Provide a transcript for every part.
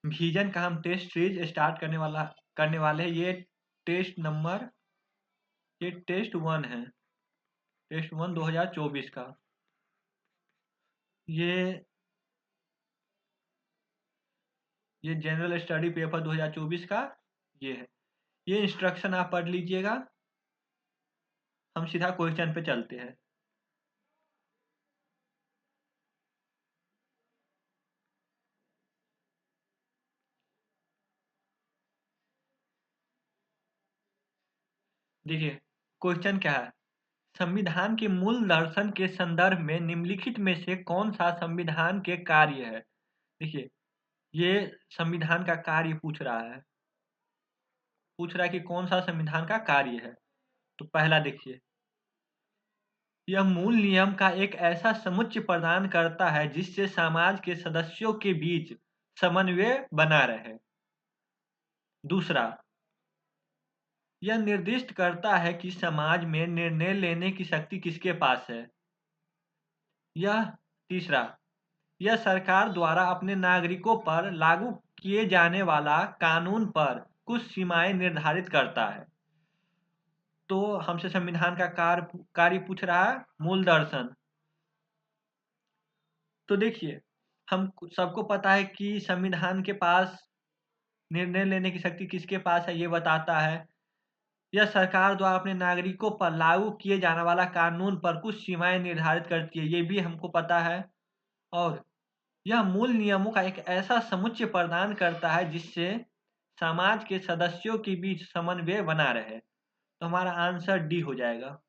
Vision का हम test series start करने वाले हैं। ये टेस्ट 1 है, टेस्ट 1 2024 का। ये जनरल स्टडी पेपर 2024 का ये है। ये इंस्ट्रक्शन आप पढ़ लीजिएगा। हम सीधा क्वेश्चन पे चलते हैं। देखिए क्वेश्चन क्या है। संविधान के मूल दर्शन के संदर्भ में निम्नलिखित में से कौन सा संविधान के कार्य है। देखिए ये संविधान का कार्य पूछ रहा है कि कौन सा संविधान का कार्य है। तो पहला देखिए, यह मूल नियम का एक ऐसा समुच्चय प्रदान करता है जिससे समाज के सदस्यों के बीच समन्वय बना रहे। दूसरा, यह निर्दिष्ट करता है कि समाज में निर्णय लेने की शक्ति किसके पास है। यह तीसरा, यह सरकार द्वारा अपने नागरिकों पर लागू किए जाने वाला कानून पर कुछ सीमाएं निर्धारित करता है। तो हमसे संविधान का कार्य पूछ रहा है, मूल दर्शन। तो देखिए हम सबको पता है कि संविधान के पास निर्णय लेने की शक्ति किसके पास है, ये बताता है। यह सरकार द्वारा अपने नागरिकों पर लागू किए जाने वाला कानून पर कुछ सीमाएं निर्धारित करती है, ये भी हमको पता है। और यह मूल नियमों का एक ऐसा समुच्चय प्रदान करता है जिससे समाज के सदस्यों के बीच समन्वय बना रहे। तो हमारा आंसर डी हो जाएगा।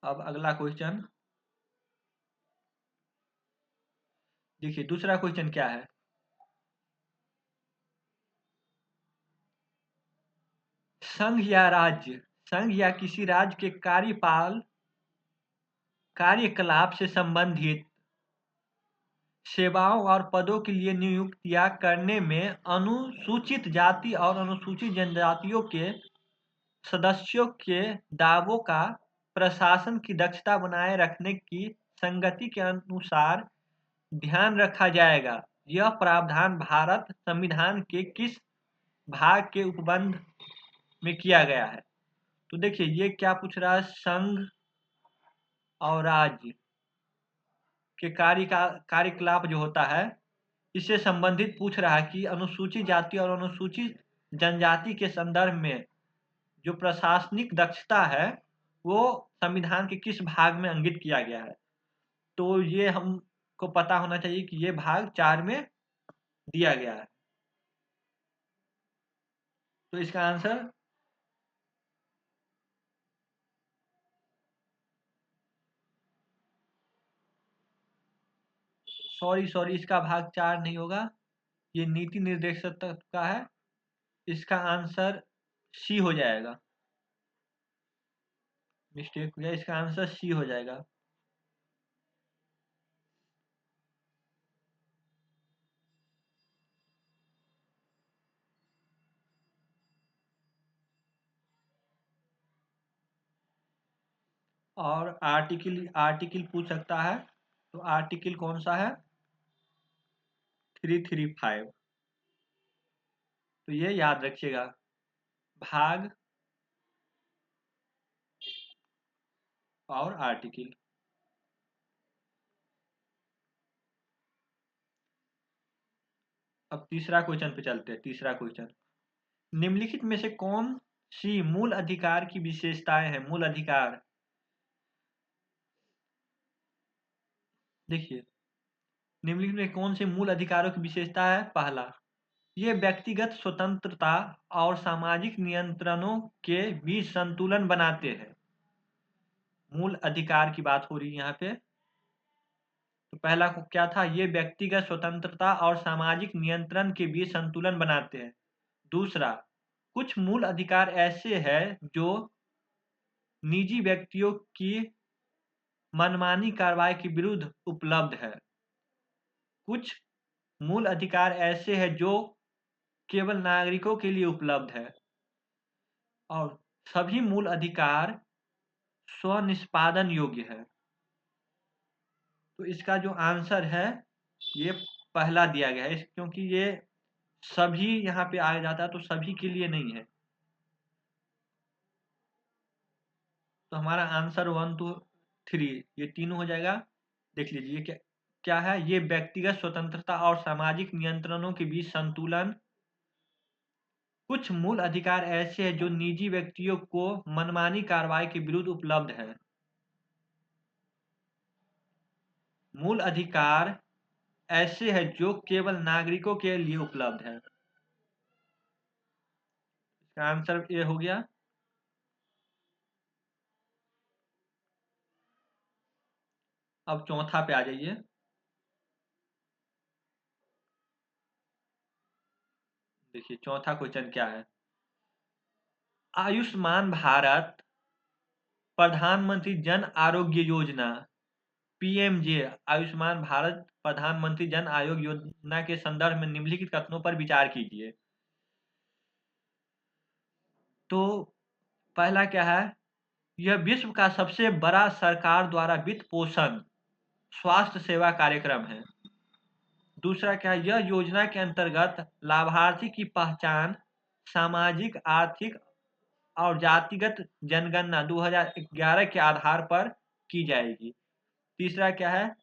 अब अगला क्वेश्चन देखिए, दूसरा क्वेश्चन क्या है। संघ या किसी राज्य के कार्यकलाप से संबंधित सेवाओं और पदों के लिए नियुक्तियां करने में अनुसूचित जाति और अनुसूचित जनजातियों के सदस्यों के दावों का प्रशासन की दक्षता बनाए रखने की संगति के अनुसार ध्यान रखा जाएगा। यह प्रावधान भारत संविधान के किस भाग के उपबंध में किया गया है। तो देखिए ये क्या पूछ रहा है, संघ और राज्य के कार्यकलाप जो होता है इससे संबंधित पूछ रहा है कि अनुसूचित जाति और अनुसूचित जनजाति के संदर्भ में जो प्रशासनिक दक्षता है वो संविधान के किस भाग में अंकित किया गया है। तो ये हमको पता होना चाहिए कि ये भाग 4 में दिया गया है। तो इसका आंसर सॉरी इसका भाग 4 नहीं होगा, ये नीति निर्देशक का है। इसका आंसर सी हो जाएगा। मिस्टेक हो गया, इसका आंसर सी हो जाएगा। और आर्टिकल पूछ सकता है। तो आर्टिकल कौन सा है, 335। तो ये याद रखिएगा, भाग और आर्टिकल। अब तीसरा क्वेश्चन पे चलते हैं। तीसरा क्वेश्चन, निम्नलिखित में से कौन सी मूल अधिकार की विशेषताएं हैं। मूल अधिकार देखिए, निम्नलिखित में कौन से मूल अधिकारों की विशेषता है। पहला, ये व्यक्तिगत स्वतंत्रता और सामाजिक नियंत्रणों के बीच संतुलन बनाते हैं। मूल अधिकार की बात हो रही है यहाँ पे। तो पहला को क्या था, ये व्यक्तिगत स्वतंत्रता और सामाजिक नियंत्रण के बीच संतुलन बनाते हैं। दूसरा, कुछ मूल अधिकार ऐसे हैं जो निजी व्यक्तियों की मनमानी कार्रवाई के विरुद्ध उपलब्ध है। कुछ मूल अधिकार ऐसे हैं जो केवल नागरिकों के लिए उपलब्ध है। और सभी मूल अधिकार स्वनिष्पादन योग्य है। तो इसका जो आंसर है ये पहला दिया गया है, क्योंकि ये सभी यहाँ पे आ जाता है तो सभी के लिए नहीं है। तो हमारा आंसर 1 2 3 ये तीनों हो जाएगा। देख लीजिए क्या क्या है, ये व्यक्तिगत स्वतंत्रता और सामाजिक नियंत्रणों के बीच संतुलन। कुछ मूल अधिकार ऐसे हैं जो निजी व्यक्तियों को मनमानी कार्रवाई के विरुद्ध उपलब्ध है। मूल अधिकार ऐसे हैं जो केवल नागरिकों के लिए उपलब्ध है। इसका आंसर ये हो गया। अब चौथा पे आ जाइए। देखिए चौथा क्वेश्चन क्या है। आयुष्मान भारत प्रधानमंत्री जन आरोग्य योजना पीएमजे आयुष्मान भारत प्रधानमंत्री जन आरोग्य योजना के संदर्भ में निम्नलिखित कथनों पर विचार कीजिए। तो पहला क्या है, यह विश्व का सबसे बड़ा सरकार द्वारा वित्त पोषण स्वास्थ्य सेवा कार्यक्रम है। दूसरा क्या है, यह योजना के अंतर्गत लाभार्थी की पहचान सामाजिक आर्थिक और जातिगत जनगणना 2011 के आधार पर की जाएगी। तीसरा क्या है,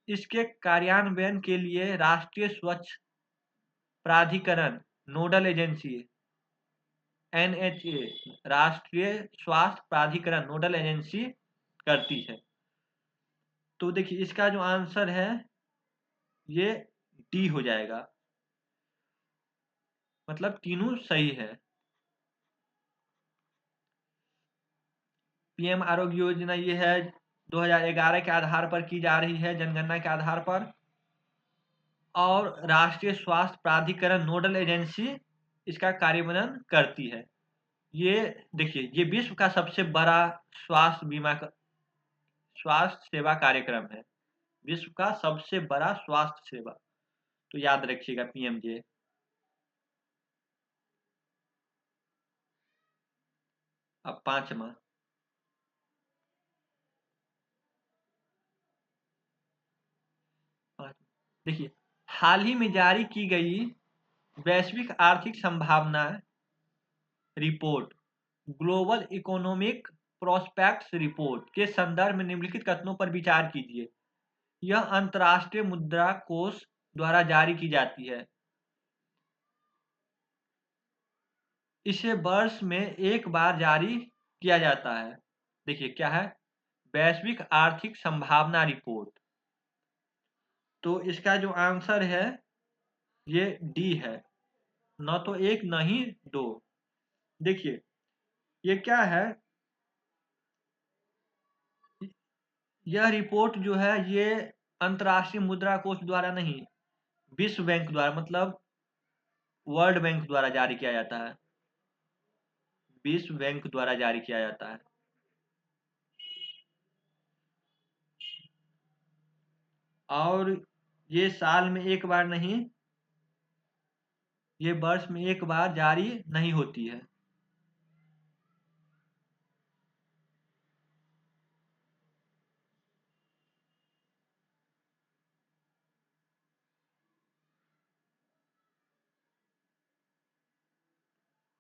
इसके कार्यान्वयन के लिए राष्ट्रीय स्वच्छ प्राधिकरण नोडल एजेंसी एनएचए राष्ट्रीय स्वास्थ्य प्राधिकरण नोडल एजेंसी करती है। तो देखिए इसका जो आंसर है ये डी हो जाएगा, मतलब तीनों सही है। पीएम आरोग्य योजना ये है 2011 के आधार पर की जा रही है, जनगणना के आधार पर। और राष्ट्रीय स्वास्थ्य प्राधिकरण नोडल एजेंसी इसका कार्यान्वयन करती है। ये देखिए ये विश्व का सबसे बड़ा स्वास्थ्य बीमा स्वास्थ्य सेवा कार्यक्रम है। विश्व का सबसे बड़ा स्वास्थ्य सेवा, तो याद रखिएगा पीएमजे। अब पांचवा, देखिए हाल ही में जारी की गई वैश्विक आर्थिक संभावना report global economic prospects report के संदर्भ में निम्नलिखित कथनों पर विचार कीजिए। यह अंतर्राष्ट्रीय मुद्रा कोष द्वारा जारी की जाती है। इसे वर्ष में एक बार जारी किया जाता है। देखिए क्या है, वैश्विक आर्थिक संभावना रिपोर्ट। तो इसका जो आंसर है ये डी है, न तो एक न ही दो। देखिए ये क्या है, यह रिपोर्ट जो है ये अंतर्राष्ट्रीय मुद्रा कोष द्वारा नहीं, विश्व बैंक द्वारा मतलब वर्ल्ड बैंक द्वारा जारी किया जाता है। विश्व बैंक द्वारा जारी किया जाता है। और ये साल में एक बार नहीं, ये वर्ष में एक बार जारी नहीं होती है।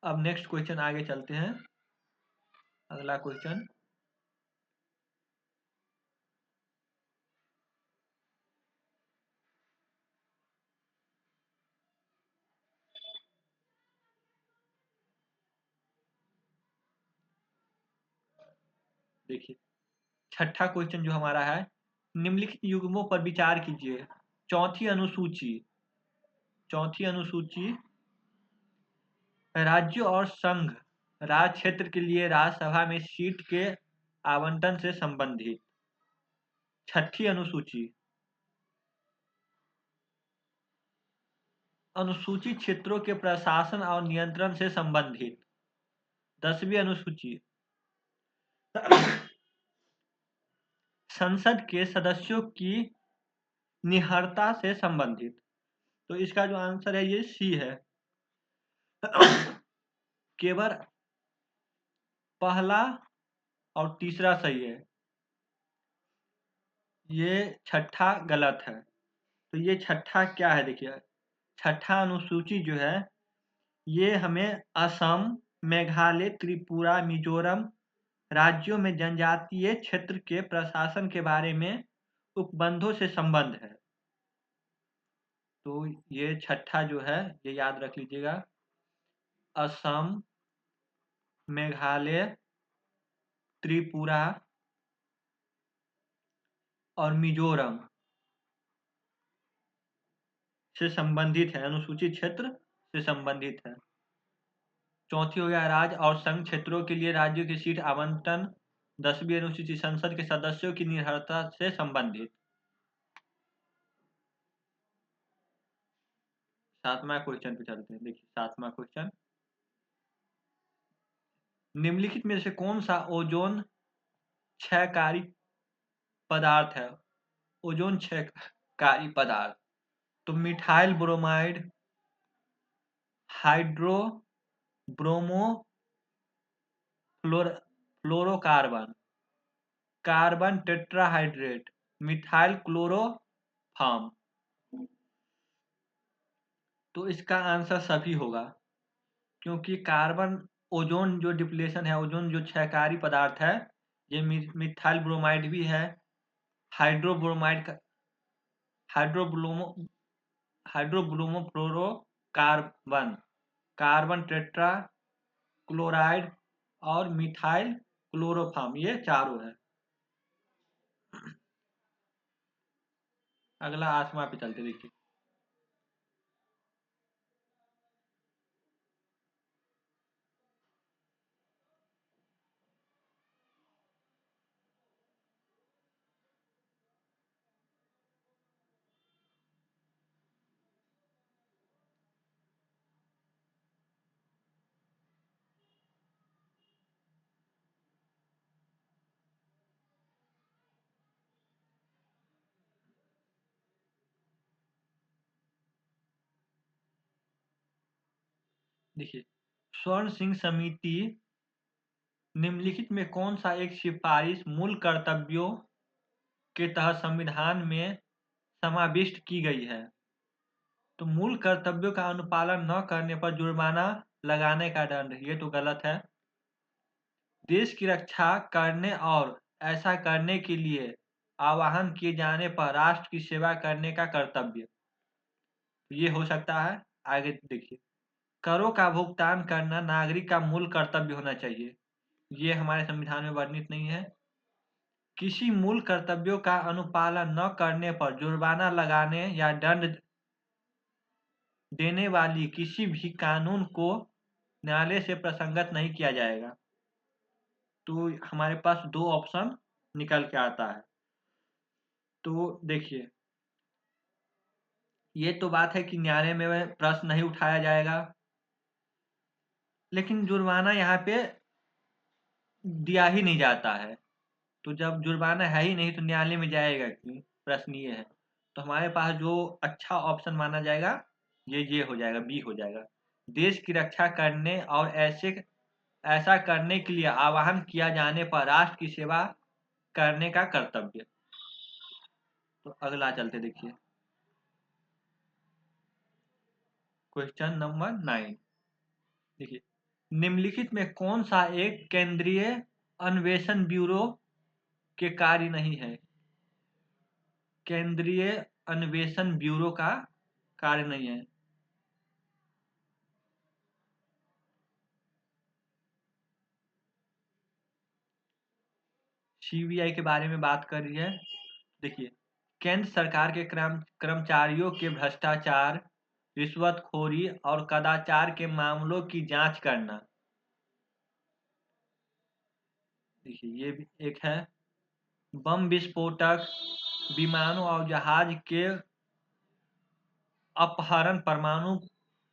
अब नेक्स्ट क्वेश्चन आगे चलते हैं। अगला क्वेश्चन, देखिए छठा क्वेश्चन जो हमारा है, निम्नलिखित युग्मों पर विचार कीजिए। चौथी अनुसूची चौथी अनुसूची राज्य और संघ राज क्षेत्र के लिए राज्यसभा में सीट के आवंटन से संबंधित। छठी अनुसूची अनुसूचित क्षेत्रों के प्रशासन और नियंत्रण से संबंधित। 10वीं अनुसूची संसद के सदस्यों की निहरता से संबंधित। तो इसका जो आंसर है ये सी है। केवल पहला और तीसरा सही है। ये छठा गलत है। तो ये छठा क्या है देखिए, छठा अनुसूची जो है ये हमें असम, मेघालय, त्रिपुरा, मिजोरम राज्यों में जनजातीय क्षेत्र के प्रशासन के बारे में उपबंधों से संबंध है। तो ये छठा जो है ये याद रख लीजिएगा, असम, मेघालय, त्रिपुरा और मिजोरम से संबंधित है, अनुसूचित क्षेत्र से संबंधित है। चौथी हो गया, राज्य और संघ क्षेत्रों के लिए राज्यों की सीट आवंटन 10वीं अनुसूचित संसद के सदस्यों की निर्भरता से संबंधित। 7वां क्वेश्चन पे चलते हैं। देखिए 7वां क्वेश्चन, निम्नलिखित में से कौन सा ओजोन क्षयकारी पदार्थ है? ओजोन क्षयकारी पदार्थ, तो methyl bromide, hydro bromo fluorocarbon, carbon tetrahydrate, methyl chloroform. तो इसका आंसर सभी होगा, क्योंकि कार्बन ओजोन जो डिप्लेशन है, ओजोन जो क्षयकारी पदार्थ है, ये मिथाइल ब्रोमाइड भी है, हाइड्रोब्रोमाइड का हाइड्रोब्रोमो हाइड्रोब्रोमोफ्लोरोकार्बन, कार्बन टेट्रा क्लोराइड और मिथाइल क्लोरोफॉर्म, ये चारों है। अगला 8वां पे चलते देखिए। देखिए, स्वर्ण सिंह समिति निम्नलिखित में कौन सा एक सिफारिश मूल कर्तव्यों के तहत संविधान में समाविष्ट की गई है? तो मूल कर्तव्यों का अनुपालन न करने पर जुर्माना लगाने का दंड, ये तो गलत है। देश की रक्षा करने और ऐसा करने के लिए आह्वान किए जाने पर राष्ट्र की सेवा करने का कर्तव्य, ये हो सकता है। आगे देखिए, करों का भुगतान करना नागरिक का मूल कर्तव्य होना चाहिए, ये हमारे संविधान में वर्णित नहीं है। किसी मूल कर्तव्यों का अनुपालन न करने पर जुर्माना लगाने या दंड देने वाली किसी भी कानून को न्यायालय से प्रसंगत नहीं किया जाएगा। तो हमारे पास दो ऑप्शन निकल के आता है। तो देखिए, ये तो बात है कि न्यायालय में प्रश्न नहीं उठाया जाएगा, लेकिन जुर्माना यहाँ पे दिया ही नहीं जाता है। तो जब जुर्माना है ही नहीं तो न्यायालय में जाएगा क्यों, प्रश्न ये है। तो हमारे पास जो अच्छा ऑप्शन माना जाएगा ये हो जाएगा, बी हो जाएगा। देश की रक्षा करने और ऐसा करने के लिए आह्वान किया जाने पर राष्ट्र की सेवा करने का कर्तव्य। तो अगला चलते देखिए, क्वेश्चन नंबर 9। देखिए, निम्नलिखित में कौन सा एक केंद्रीय अन्वेषण ब्यूरो के कार्य नहीं है? केंद्रीय अन्वेषण ब्यूरो का कार्य नहीं है। सीबीआई के बारे में बात कर रही है। देखिए, केंद्र सरकार के कर्मचारियों के भ्रष्टाचार, रिश्वतखोरी और कदाचार के मामलों की जांच करना। देखिए, ये भी एक है। बम विस्फोटक, विमानों और जहाज के अपहरण, परमाणु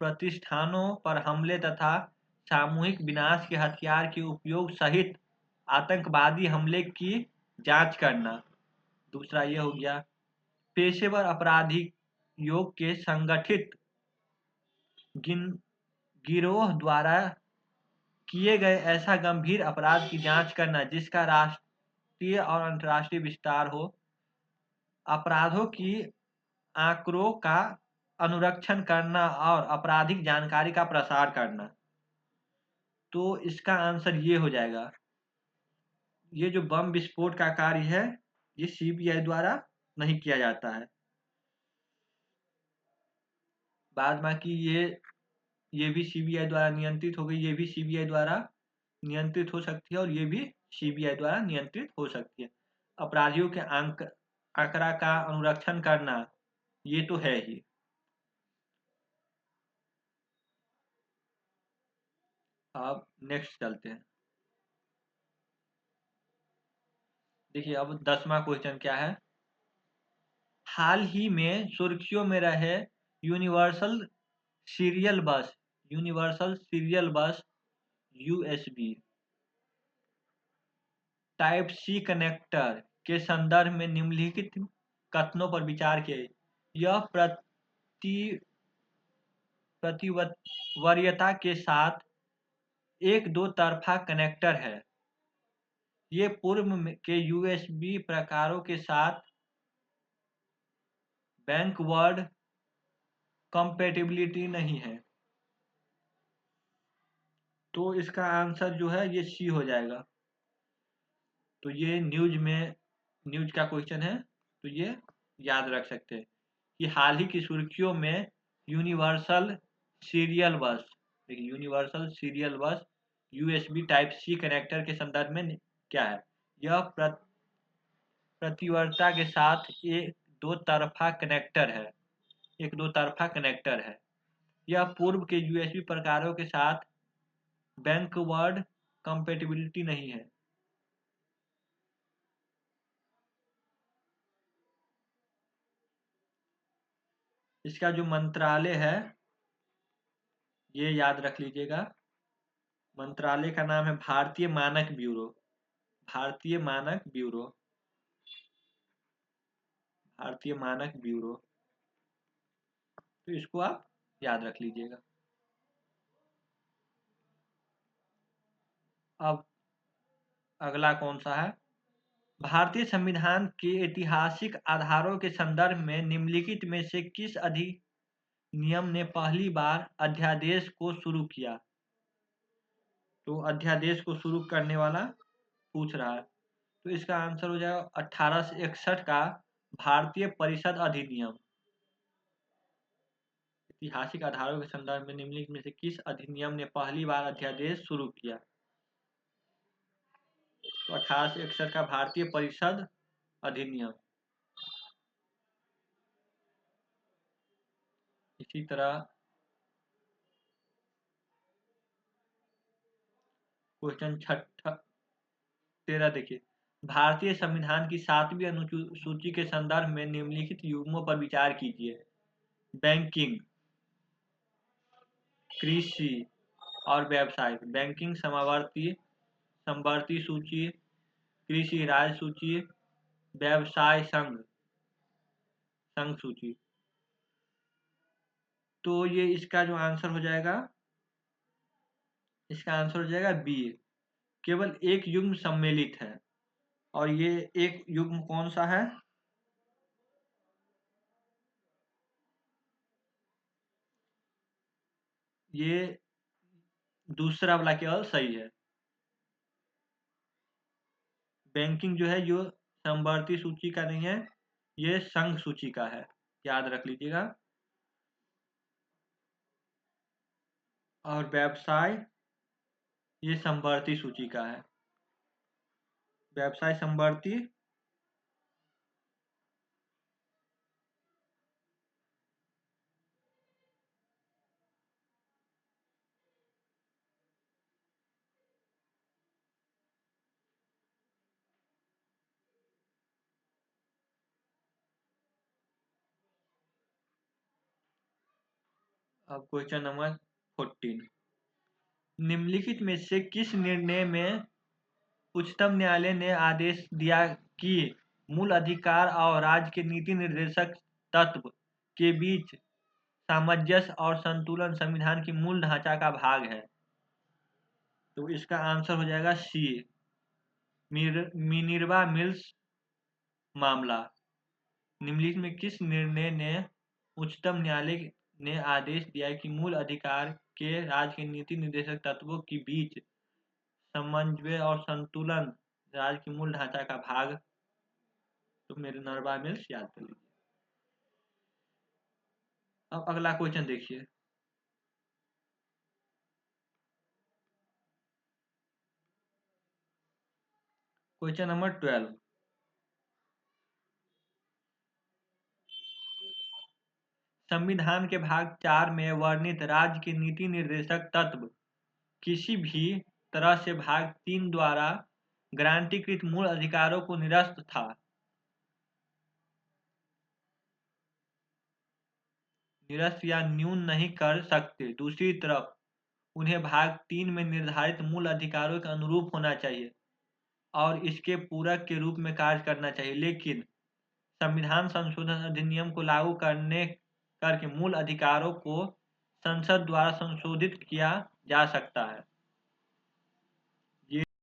प्रतिष्ठानों पर हमले तथा सामूहिक विनाश के हथियार के उपयोग सहित आतंकवादी हमले की जांच करना। दूसरा ये हो गया, पेशेवर अपराधियों के संगठित गिरोह द्वारा किए गए ऐसा गंभीर अपराध की जांच करना जिसका राष्ट्रीय और अंतर्राष्ट्रीय विस्तार हो। अपराधों की आंकड़ों का अनुरक्षण करना और आपराधिक जानकारी का प्रसार करना। तो इसका आंसर ये हो जाएगा, ये जो बम विस्फोट का कार्य है ये सीबीआई द्वारा नहीं किया जाता है। बाद बाकी ये भी सीबीआई द्वारा नियंत्रित हो गई, ये भी सीबीआई द्वारा नियंत्रित हो सकती है और ये भी सीबीआई द्वारा नियंत्रित हो सकती है। अपराधियों के आंकड़ा का अनुरक्षण करना ये तो है ही। अब नेक्स्ट चलते हैं। देखिए अब 10वां क्वेश्चन क्या है। हाल ही में सुर्खियों में रहे universal serial bus USB type C connector के संदर्भ में निम्नलिखित कथनों पर विचार किए। यह प्रतिवरीयता के साथ एक दो तरफा कनेक्टर है। ये पूर्व के यूएसबी प्रकारों के साथ बैकवर्ड कंपैटिबिलिटी नहीं है। तो इसका आंसर जो है ये सी हो जाएगा। तो ये न्यूज का क्वेश्चन है, तो ये याद रख सकते हैं कि हाल ही की सुर्खियों में यूनिवर्सल सीरियल बस देखिए universal serial bus USB type C connector के संदर्भ में क्या है। यह प्रतिवर्ता के साथ एक दो तरफा कनेक्टर है। यह पूर्व के यूएसबी प्रकारों के साथ बैकवर्ड कंपैटिबिलिटी नहीं है। इसका जो मंत्रालय है ये याद रख लीजिएगा। मंत्रालय का नाम है भारतीय मानक ब्यूरो। भारतीय मानक ब्यूरो भारतीय मानक ब्यूरो। तो इसको आप याद रख लीजिएगा। अब अगला कौन सा है। भारतीय संविधान के ऐतिहासिक आधारों के संदर्भ में निम्नलिखित में से किस अधिनियम ने पहली बार अध्यादेश को शुरू किया। तो अध्यादेश को शुरू करने वाला पूछ रहा है। तो इसका आंसर हो जाएगा 1861 का भारतीय परिषद अधिनियम। ऐतिहासिक आधारों के संदर्भ में निम्नलिखित में से किस अधिनियम ने पहली बार अध्यादेश शुरू किया। तो 1861 का भारतीय परिषद अधिनियम। इसी तरह क्वेश्चन 13 देखिए। भारतीय संविधान की 7वीं अनुसूची के संदर्भ में निम्नलिखित युग्मों पर विचार कीजिए। बैंकिंग, कृषि और व्यवसाय। बैंकिंग समवर्ती सूची, कृषि राज्य सूची, व्यवसाय संघ सूची। तो ये इसका जो आंसर हो जाएगा, इसका आंसर हो जाएगा बी। केवल एक युग्म सम्मिलित है और ये एक युग्म कौन सा है। ये दूसरा वाला केवल सही है। बैंकिंग जो है जो समवर्ती सूची का नहीं है, ये संघ सूची का है, याद रख लीजिएगा। और व्यवसाय ये समवर्ती सूची का है। व्यवसाय समवर्ती। अब क्वेश्चन नंबर 14। निम्नलिखित में से किस निर्णय में उच्चतम न्यायालय ने आदेश दिया कि मूल अधिकार और राज्य के नीति निर्देशक तत्व के बीच सामंजस्य और संतुलन संविधान की मूल ढांचा का भाग है। तो इसका आंसर हो जाएगा सी, मिनर्वा मिल्स मामला। निम्नलिखित में किस निर्णय ने उच्चतम न्यायालय ने आदेश दिया कि मूल अधिकार के राज्य के नीति निर्देशक तत्वों के बीच समन्वय और संतुलन राज्य के मूल ढांचा का भाग? तो मेरे नरवा मिल्स याद कर लीजिए। अब अगला क्वेश्चन देखिए। Question number 12। संविधान के भाग 4 में वर्णित राज्य के नीति निर्देशक तत्व किसी भी तरह से भाग 3 द्वारा गारंटीकृत मूल अधिकारों को निरस्त था। निरस्त या न्यून नहीं कर सकते। दूसरी तरफ उन्हें भाग 3 में निर्धारित मूल अधिकारों के अनुरूप होना चाहिए और इसके पूरक के रूप में कार्य करना चाहिए। लेकिन संविधान संशोधन अधिनियम को लागू करके मूल अधिकारों को संसद द्वारा संशोधित किया जा सकता है।